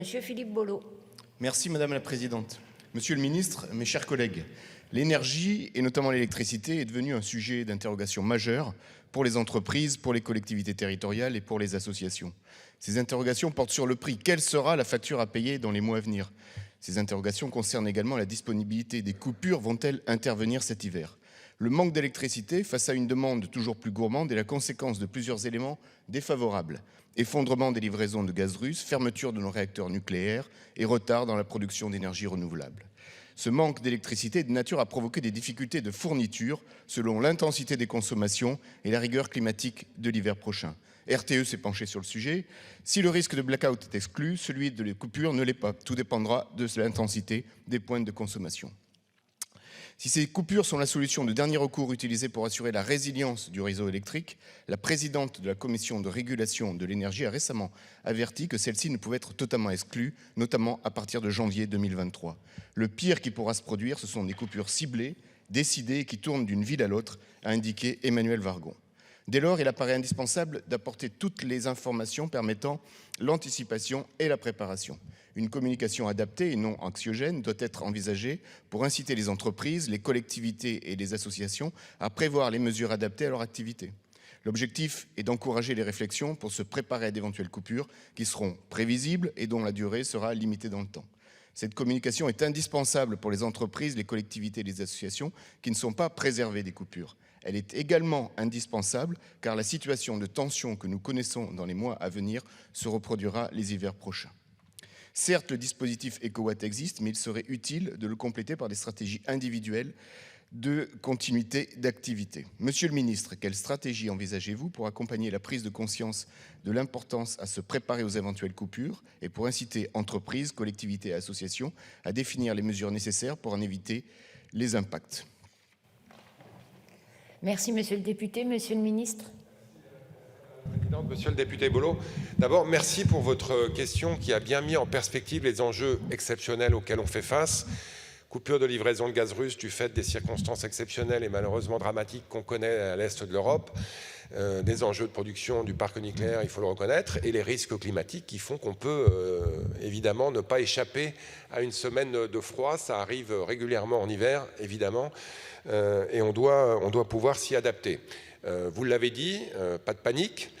Monsieur Philippe Bolo. Merci Madame la Présidente. Monsieur le Ministre, mes chers collègues, l'énergie, et notamment l'électricité, est devenue un sujet d'interrogation majeur pour les entreprises, pour les collectivités territoriales et pour les associations. Ces interrogations portent sur le prix. Quelle sera la facture à payer dans les mois à venir? Ces interrogations concernent également la disponibilité des coupures. Vont-elles intervenir cet hiver? Le manque d'électricité face à une demande toujours plus gourmande est la conséquence de plusieurs éléments défavorables. Effondrement des livraisons de gaz russe, fermeture de nos réacteurs nucléaires et retard dans la production d'énergie renouvelable. Ce manque d'électricité est de nature à provoquer des difficultés de fourniture selon l'intensité des consommations et la rigueur climatique de l'hiver prochain. RTE s'est penché sur le sujet. Si le risque de blackout est exclu, celui de les coupures ne l'est pas. Tout dépendra de l'intensité des pointes de consommation. Si ces coupures sont la solution de dernier recours utilisée pour assurer la résilience du réseau électrique, la présidente de la Commission de régulation de l'énergie a récemment averti que celle-ci ne pouvait être totalement exclue, notamment à partir de janvier 2023. Le pire qui pourra se produire, ce sont des coupures ciblées, décidées et qui tournent d'une ville à l'autre, a indiqué Emmanuel Wargon. Dès lors, il apparaît indispensable d'apporter toutes les informations permettant l'anticipation et la préparation. Une communication adaptée et non anxiogène doit être envisagée pour inciter les entreprises, les collectivités et les associations à prévoir les mesures adaptées à leur activité. L'objectif est d'encourager les réflexions pour se préparer à d'éventuelles coupures qui seront prévisibles et dont la durée sera limitée dans le temps. Cette communication est indispensable pour les entreprises, les collectivités et les associations qui ne sont pas préservées des coupures. Elle est également indispensable car la situation de tension que nous connaissons dans les mois à venir se reproduira les hivers prochains. Certes, le dispositif EcoWatt existe, mais il serait utile de le compléter par des stratégies individuelles de continuité d'activité. Monsieur le ministre, quelle stratégie envisagez-vous pour accompagner la prise de conscience de l'importance à se préparer aux éventuelles coupures et pour inciter entreprises, collectivités et associations à définir les mesures nécessaires pour en éviter les impacts? Merci, monsieur le député. Monsieur le ministre. Monsieur le député Bolo, d'abord, merci pour votre question qui a bien mis en perspective les enjeux exceptionnels auxquels on fait face. Coupure de livraison de gaz russe du fait des circonstances exceptionnelles et malheureusement dramatiques qu'on connaît à l'est de l'Europe, des enjeux de production du parc nucléaire, il faut le reconnaître, et les risques climatiques qui font qu'on peut évidemment ne pas échapper à une semaine de froid. Ça arrive régulièrement en hiver, évidemment, et on doit pouvoir s'y adapter. Vous l'avez dit, pas de panique.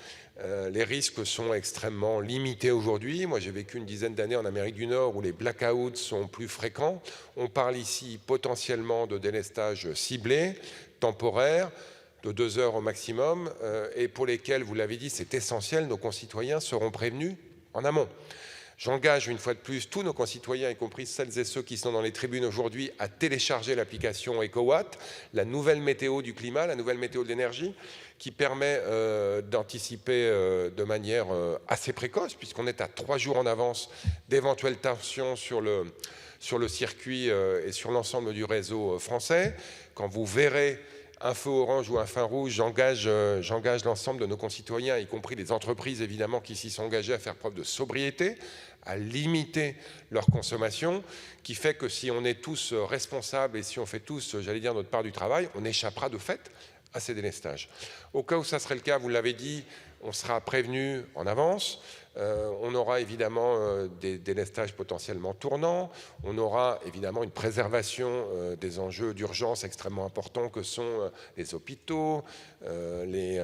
Les risques sont extrêmement limités aujourd'hui. Moi, j'ai vécu une dizaine d'années en Amérique du Nord où les blackouts sont plus fréquents. On parle ici potentiellement de délestage ciblé, temporaire, de 2 heures au maximum, et pour lesquels, vous l'avez dit, c'est essentiel, nos concitoyens seront prévenus en amont. J'engage une fois de plus tous nos concitoyens, y compris celles et ceux qui sont dans les tribunes aujourd'hui, à télécharger l'application EcoWatt, la nouvelle météo du climat, la nouvelle météo de l'énergie, qui permet d'anticiper de manière assez précoce, puisqu'on est à 3 jours en avance d'éventuelles tensions sur le circuit et sur l'ensemble du réseau français. Quand vous verrez un feu orange ou un feu rouge, j'engage l'ensemble de nos concitoyens, y compris les entreprises évidemment qui s'y sont engagées à faire preuve de sobriété, à limiter leur consommation, qui fait que si on est tous responsables et si on fait tous, j'allais dire, notre part du travail, on échappera de fait à ces délestages. Au cas où ça serait le cas, vous l'avez dit, on sera prévenu en avance. On aura évidemment des délestages potentiellement tournants. On aura évidemment une préservation des enjeux d'urgence extrêmement importants que sont les hôpitaux, les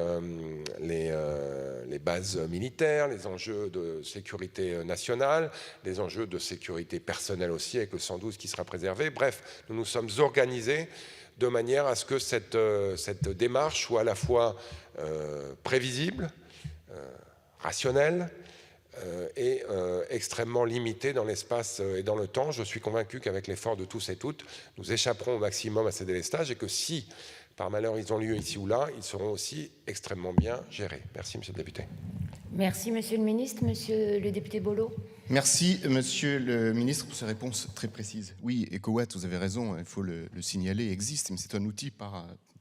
bases militaires, les enjeux de sécurité nationale, les enjeux de sécurité personnelle aussi, avec le 112 qui sera préservé. Bref, nous nous sommes organisés de manière à ce que cette démarche soit à la fois prévisible, rationnelle, et extrêmement limitée dans l'espace et dans le temps. Je suis convaincu qu'avec l'effort de tous et toutes, nous échapperons au maximum à ces délestages et que si, par malheur, ils ont lieu ici ou là, ils seront aussi extrêmement bien gérés. Merci, monsieur le député. Merci, monsieur le ministre. Monsieur le député Bolo. Merci, monsieur le ministre, pour ces réponses très précises. Oui, EcoWatt, vous avez raison, il faut le signaler, existe, mais c'est un outil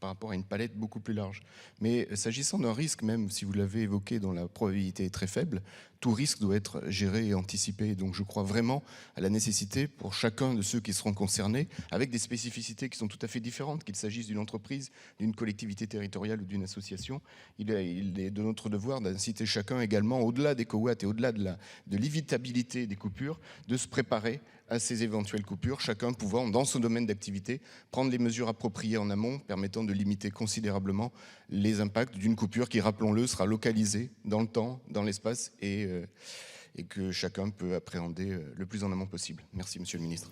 par rapport à une palette beaucoup plus large. Mais s'agissant d'un risque, même si vous l'avez évoqué, dont la probabilité est très faible, tout risque doit être géré et anticipé. Donc je crois vraiment à la nécessité pour chacun de ceux qui seront concernés, avec des spécificités qui sont tout à fait différentes, qu'il s'agisse d'une entreprise, d'une collectivité territoriale ou d'une association, il est de notre devoir d'inciter chacun également, au-delà des cowatts et au-delà de l'évitabilité des coupures, de se préparer à ces éventuelles coupures, chacun pouvant, dans son domaine d'activité, prendre les mesures appropriées en amont, permettant de limiter considérablement les impacts d'une coupure qui, rappelons-le, sera localisée dans le temps, dans l'espace et que chacun peut appréhender le plus en amont possible. Merci, Monsieur le Ministre.